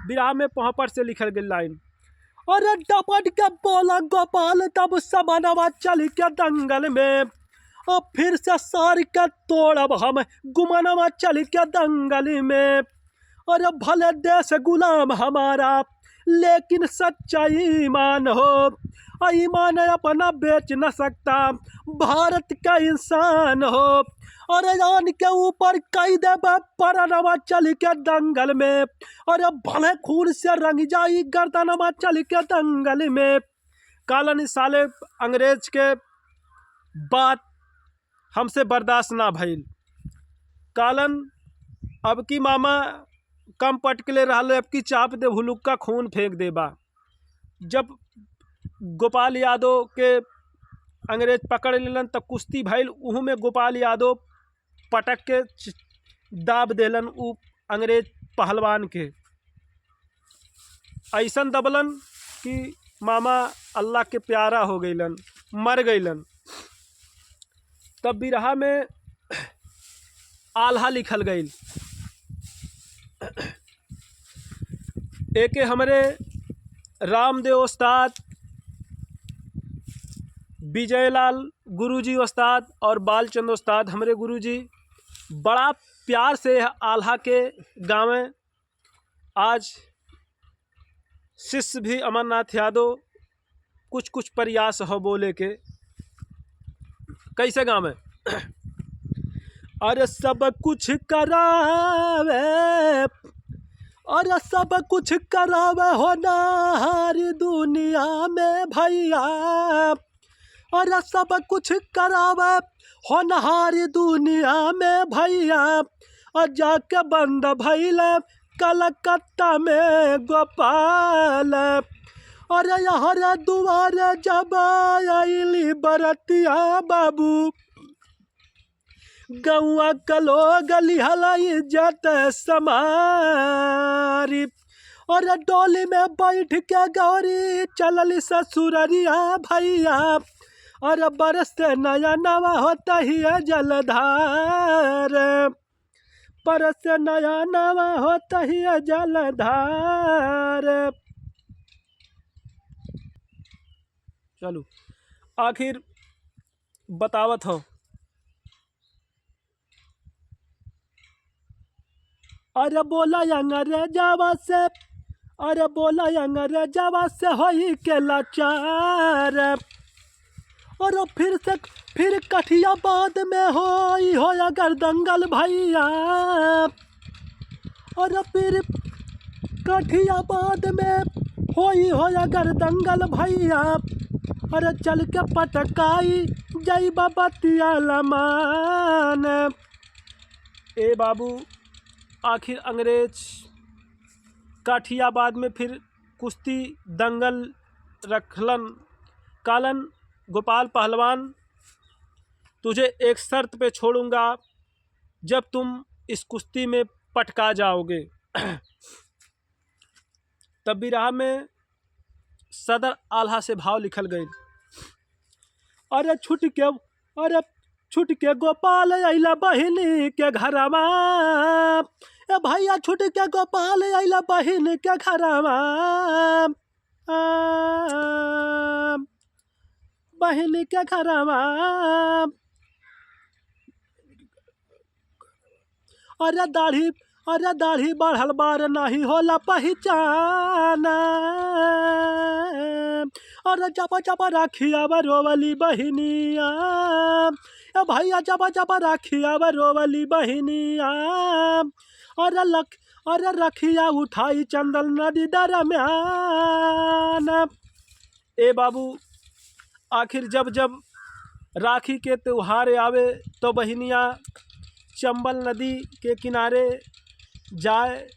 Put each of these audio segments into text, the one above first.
विराह में पोहपर से लिखल गई लाइन। और डपट के बोला गोपाल तब समनवा चल के दंगल में, और फिर से सार के तोड़ब हम गुमनवा चल के दंगल में। और भले देश गुलाम हमारा लेकिन सच्चा ईमान हो, और ईमान अपना बेच न सकता भारत का इंसान हो। और जान के ऊपर कई दे परनवा चल के दंगल में, और भले खून से रंग जाई गर्दनवा चल के दंगल में। कालन साले अंग्रेज के बात हमसे बर्दाश्त ना भइल। कालन अब की मामा कम पटकले रहले, अब की चाप दे हुलुक्का खून फेंक देबा। जब गोपाल यादव के अंग्रेज पकड़ लेलन तब कुश्ती भइल, उहू में गोपाल यादव पटक के दाब देलन उ अंग्रेज पहलवान के। ऐसन दबलन कि मामा अल्लाह के प्यारा हो गईलन, मर गईलन। तब बिरहा में आल्हा लिखल गई। एके हमरे रामदेव उस्ताद, विजयलाल गुरुजी उस्ताद और बालचंद उस्ताद हमरे गुरुजी बड़ा प्यार से आल्हा के गावे। आज शिष्य भी अमरनाथ यादव कुछ कुछ प्रयास हो बोले के। कैसे गावे? अरे सब कुछ करावे, अरे सब कुछ करावे हो नारी दुनिया में भैया। अरे सब कुछ करावे होनहारी दुनिया में भैया। और जाके बंद भइल कलकत्ता में गोपाल। और यहाँ दुआरे जब आइली बरतिया बाबू, गौआ कलो गली हलाई इज्जत समारी। और डोली में बैठ के गौरी चलली ससुररिया भैया। और बरस नया नवा होता ही है जलधार, बरस नया नवा होता ही है जलधार। चलो आखिर बतावत हो। अरे बोला अंग्रेजवा से, अरे बोला अंग्रेजवा से होई के लाचार। और फिर कठियाबाद में होई हो अगर दंगल भैया। और फिर कठियाबाद में होई हो अगर दंगल भैया। अरे चल के पटकाई जई बतिया लमान। ए बाबू, आखिर अंग्रेज काठियाबाद में फिर कुश्ती दंगल रखलन। कालन गोपाल पहलवान, तुझे एक शर्त पे छोड़ूंगा, जब तुम इस कुश्ती में पटका जाओगे। तब बिरहा में सदर आल्हा से भाव लिखल गई। अरे छुट के गोपाल अइला बहिनी के घरवा। ए भैया छुट के गोपाल अइला बहिनी के घरवा। बहिनी के घरवा। अरे दाढ़ी बढ़ल बार नहीं होला पहचान। अरे जब जब राखिया रोवली बहिनिया। ए भैया जब जब राखिया रोवली बहिनिया। अरे रखिया उठाई चंदल नदी दरम्यान। ए बाबू, आखिर जब जब राखी के त्योहार आवे तो बहिनियाँ चंबल नदी के किनारे जाए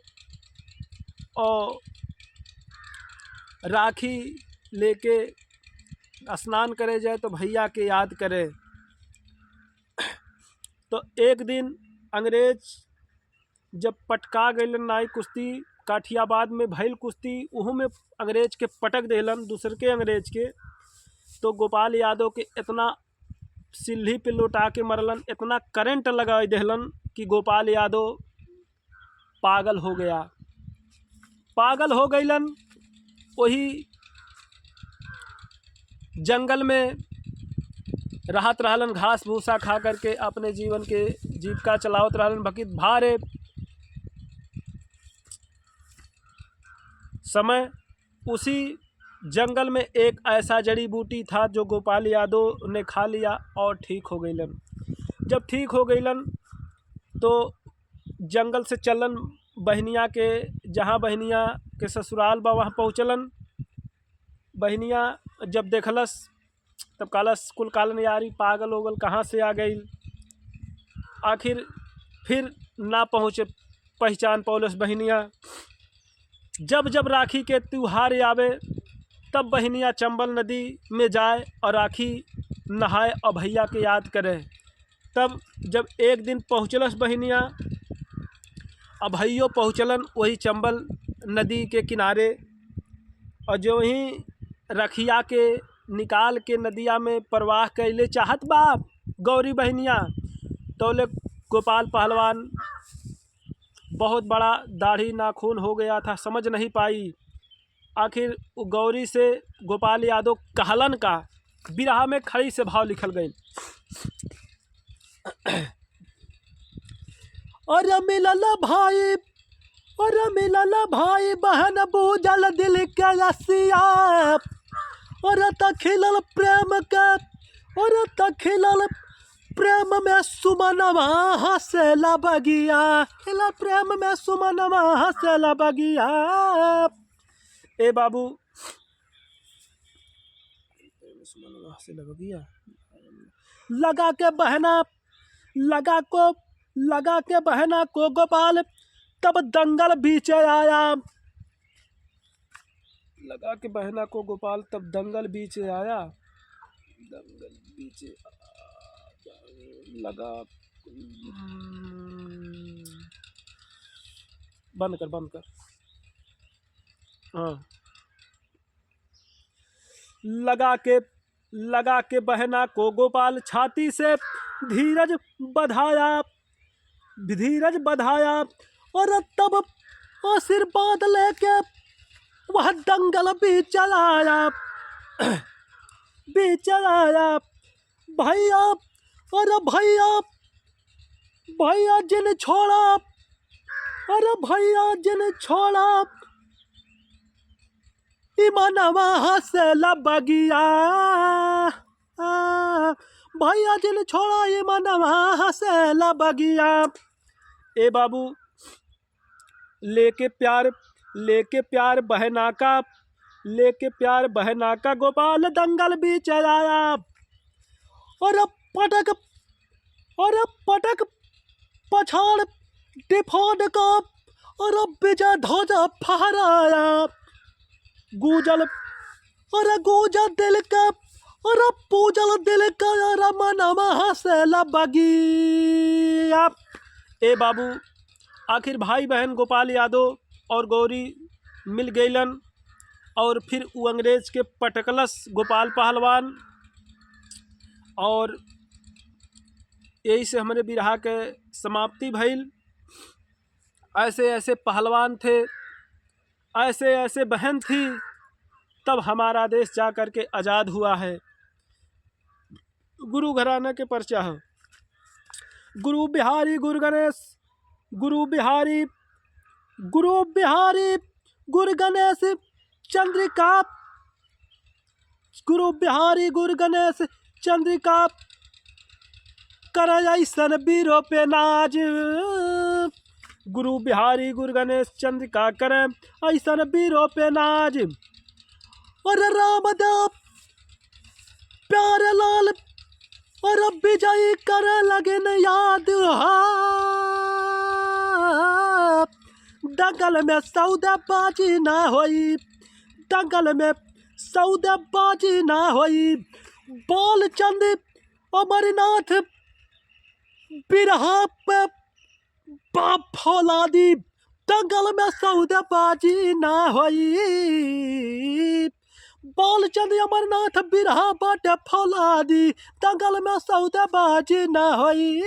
और राखी लेके स्नान करे जाए तो भैया के याद करे। तो एक दिन अंग्रेज जब पटका गए नाई कुश्ती, काठियाबाद में भइल कुश्ती, उहू में अंग्रेज के पटक देलन दूसर के अंग्रेज के। तो गोपाल यादव के इतना सिल्ही पे लौटा के मरलन, इतना करंट लगा देहलन कि गोपाल यादव पागल हो गया। पागल हो गईलन, वही जंगल में रहत रहलन, घास भूसा खा करके अपने जीवन के जीविका चलावत रहलन। बकित भारे समय उसी जंगल में एक ऐसा जड़ी बूटी था जो गोपाल यादव ने खा लिया और ठीक हो गईलन। जब ठीक हो गईलन तो जंगल से चलन बहनिया के, जहाँ बहनिया के ससुराल बा वहाँ पहुँचलन। बहनिया जब देखलस तब कालस कुल कालन यारी पागल हो गल, कहाँ से आ गई। आखिर फिर ना पहुँचे पहचान पौलस बहनिया। जब जब राखी के त्योहार आवे तब बहनिया चंबल नदी में जाए और राखी नहाए और भैया के याद करे। तब जब एक दिन पहुँचलस बहनिया, अब भैया पहुँचलन वही चंबल नदी के किनारे, और जो ही रखिया के निकाल के नदिया में प्रवाह कैले चाहत बा गौरी बहनिया, तोले गोपाल पहलवान बहुत बड़ा दाढ़ी नाखून हो गया था, समझ नहीं पाई। आखिर गौरी से गोपाल यादव कहलन का बिरहा में खड़ी से भाव लिखल गई। और मिलल भाई, और मिलल भाई बहन बूझल दिल के रसिया, और तखिलल प्रेम के, और तखिलल प्रेम में सुमनवा हंसेला बगिया, खिला प्रेम में सुमनवा हंसेला बगिया। ए बाबू हंसेला बगिया, लगा के बहना, लगा के बहना को गोपाल तब दंगल बीचे आया। लगा के बहना को गोपाल तब दंगल बीचे आया, दंगल बीचे लगा, बंद कर हाँ। लगा के बहना को गोपाल छाती से धीरज बधाया, और तब आशीर्वाद लेके वह दंगल भी चलाया भैया, और भैया जिन छोड़ा, अरे भैया जिन छोड़ा ईमानवा हंसेला बगिया, भैया जिन छोड़ा ईमानवा हंसेला बगिया। ए बाबू लेके प्यार बहना का गोपाल दंगल भी चलाया, और पटक पछाड़ डिफोड का, और विजय ध्वजा फहराया। गूंजल दिल का, और पूजल दिल का, और मनवा हंसेला बगिया। ए बाबू आखिर भाई बहन गोपाल यादव और गौरी मिल गईलन, और फिर वो अंग्रेज के पटकलस गोपाल पहलवान, और यही से हमारे बिरहा के समाप्ति भइल। ऐसे ऐसे पहलवान थे, ऐसे ऐसे बहन थी, तब हमारा देश जा कर के आज़ाद हुआ है। गुरु घराना के पर्चा है, गुरु बिहारी गुरु गणेश, गुरु बिहारी गुरु गणेश चंद्रिका, गुरु बिहारी गुरु गणेश चंद्रिका, कर ऐसन वीरों पे नाज। गुरु बिहारी गुरु गणेश चंद्रिका करे ऐसन वीरों पे नाज। और रामदेव प्यारे लाल और विजयी करे लगन याद, दंगल में सौदेबाजी ना होई, दंगल में सौदेबाजी ना होई। बालचंद अमरनाथ बिरहा पे बाप फौलादी, दंगल में सौदेबाजी ना होई। बालचंद अमरनाथ बिरहा बाटे फौलादी, दंगल में सौदेबाजी ना होई।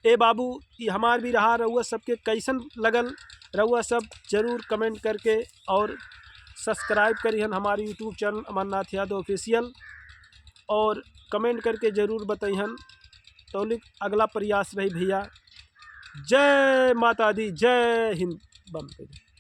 ए बाबू ये हमार भी रहा, रउआ सबके कैसन लगल रउआ सब जरूर कमेंट करके और सब्सक्राइब करिहन हमारे YouTube channel Amarnath Yadav official, और कमेंट करके ज़रूर बताइहन। तो अगला प्रयास रही भैया। जय माता दी, जय हिंद। बंद कर।